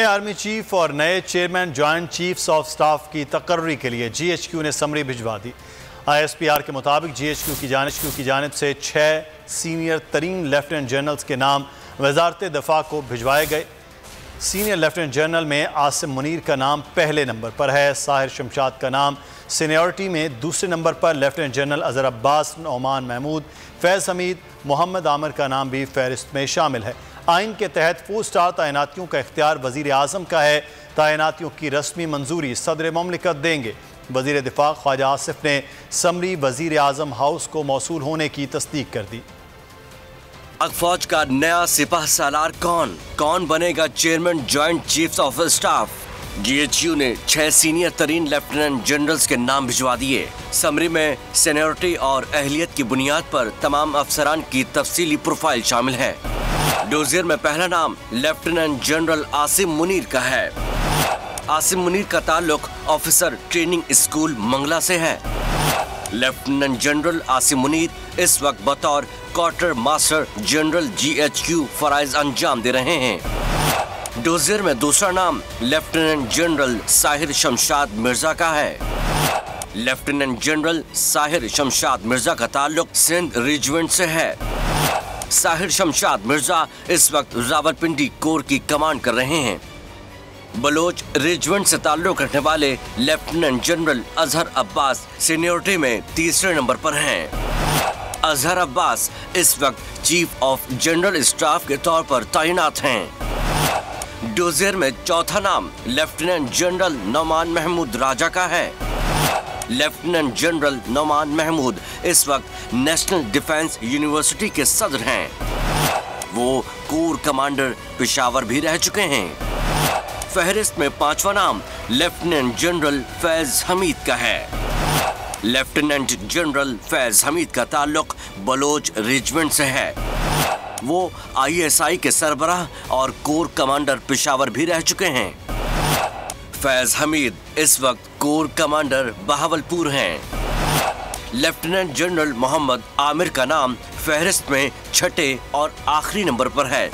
Army chief और नए chairman joint chiefs of staff की तकर्री के लिए GHQ ने समरी भिजवा दी। ISPR के मुताबिक GHQ की जानिब से 6 सीनियर तरीन लेफ्टिनेंट जनरल्स के नाम वजारत दफा को भिजवाए गए। सीनियर लेफ्टिनेंट जनरल में आसिम मुनीर का नाम पहले नंबर पर है। साहिर शमशाद का नाम सीनियरिटी में दूसरे नंबर पर, लेफ्टिनेंट जनरल अजहर अब्बास, नौमान महमूद, फैज़ हमीद, मोहम्मद आमिर का नाम भी फहरिस्त में शामिल है। आइन के तहत 4 स्टार तैनातियों का इख्तियार वज़ीर आज़म का है। तैनातियों की रस्मी मंजूरी सदर मुमलिकत देंगे। वज़ीर दिफा ख्वाजा आसिफ ने समरी वज़ीर आज़म हाउस को मौसूल होने की तस्दीक कर दी। फौज का नया सिपाह सालार कौन बनेगा chairman joint chiefs of staff? GHQ ने 6 सीनियर तरीन लेफ्टिनेंट जनरल्स के नाम भिजवा दिए। समरी में सीनियरिटी और अहलियत की बुनियाद पर तमाम अफसरान की तफसीली प्रोफाइल शामिल है। डोजियर में पहला नाम लेफ्टिनेंट जनरल आसिम मुनीर का है। आसिम मुनीर का ताल्लुक ऑफिसर ट्रेनिंग स्कूल मंगला से है। लेफ्टिनेंट जनरल आसिम मुनीर इस वक्त बतौर क्वार्टर मास्टर जनरल GHQ फराइज अंजाम दे रहे हैं। डोजियर में दूसरा नाम लेफ्टिनेंट जनरल साहिर शमशाद मिर्जा का है। लेफ्टिनेंट जनरल साहिर शमशाद मिर्जा का ताल्लुक सिंध रेजिमेंट से है। साहिर शमशाद मिर्जा इस वक्त रावलपिंडी कोर की कमांड कर रहे हैं। बलोच रेजिमेंट से ताल्लुक रखने वाले lieutenant general Azhar Abbas seniority में तीसरे नंबर पर हैं। अजहर अब्बास इस वक्त चीफ ऑफ जनरल स्टाफ के तौर पर तैनात हैं। डोजियर में चौथा नाम लेफ्टिनेंट जनरल नौमान महमूद राजा का है। लेफ्टिनेंट जनरल नौमान महमूद इस वक्त नेशनल डिफेंस यूनिवर्सिटी के सदर हैं। वो कोर कमांडर पेशावर भी रह चुके हैं। फहरिस्त में 5वां नाम लेफ्टिनेंट जनरल फैज हमीद का है। लेफ्टिनेंट जनरल फैज हमीद का ताल्लुक बलोच रेजिमेंट से है। वो ISI के सरबराह और कोर कमांडर पेशावर भी रह चुके हैं। फैज हमीद इस वक्त कोर कमांडर बहावलपुर हैं। लेफ्टिनेंट जनरल मोहम्मद आमिर का नाम फहरिस्त में 6ठे और आखिरी नंबर पर है।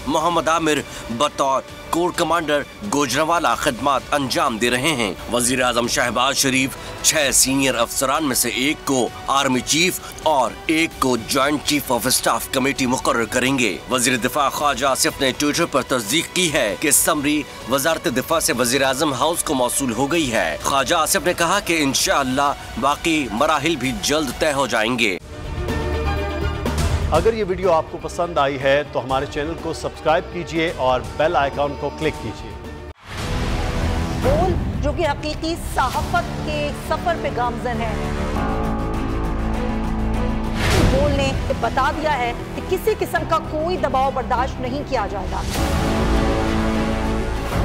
मोहम्मद आमिर बतौर कोर कमांडर गोजरावाला खिदमत अंजाम दे रहे हैं। वजीर आजम शहबाज शरीफ 6 सीनियर अफसरान में से एक को आर्मी चीफ और एक को joint chief of staff committee मुकर्रर करेंगे। वजीर दिफा ख्वाजा आसिफ ने ट्विटर पर तस्दीक की है कि समरी वजारत दिफा से वजीर आजम हाउस को मौसूल हो गई है। ख्वाजा आसिफ ने कहा कि इंशाअल्लाह बाकी मराहिल भी जल्द तय हो जाएंगे। अगर ये वीडियो आपको पसंद आई है तो हमारे चैनल को सब्सक्राइब कीजिए और बेल आइकॉन को क्लिक कीजिए। बोल जो कि हकीकी सहाफत के सफर पे गामजन है। बोल ने बता दिया है कि किसी किस्म का कोई दबाव बर्दाश्त नहीं किया जाएगा।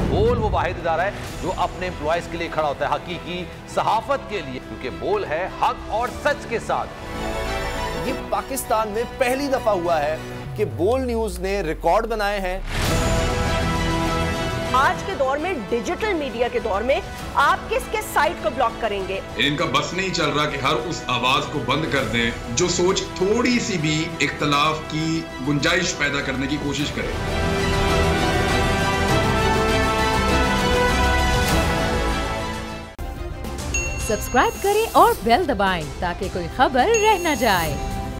बोल वो वाहिद इदारा है जो अपने एम्प्लॉयज के लिए खड़ा होता है, हकीकी सहाफत के लिए, क्योंकि बोल है हक और सच के साथ। ये पाकिस्तान में पहली दफा हुआ है कि बोल न्यूज ने रिकॉर्ड बनाए हैं। आज के दौर में, डिजिटल मीडिया के दौर में, आप किसके साइट को ब्लॉक करेंगे? इनका बस नहीं चल रहा कि हर उस आवाज को बंद कर दें जो सोच थोड़ी सी भी इख्तलाफ की गुंजाइश पैदा करने की कोशिश करे। सब्सक्राइब करें और बेल दबाएं ताकि कोई खबर रह न जाए।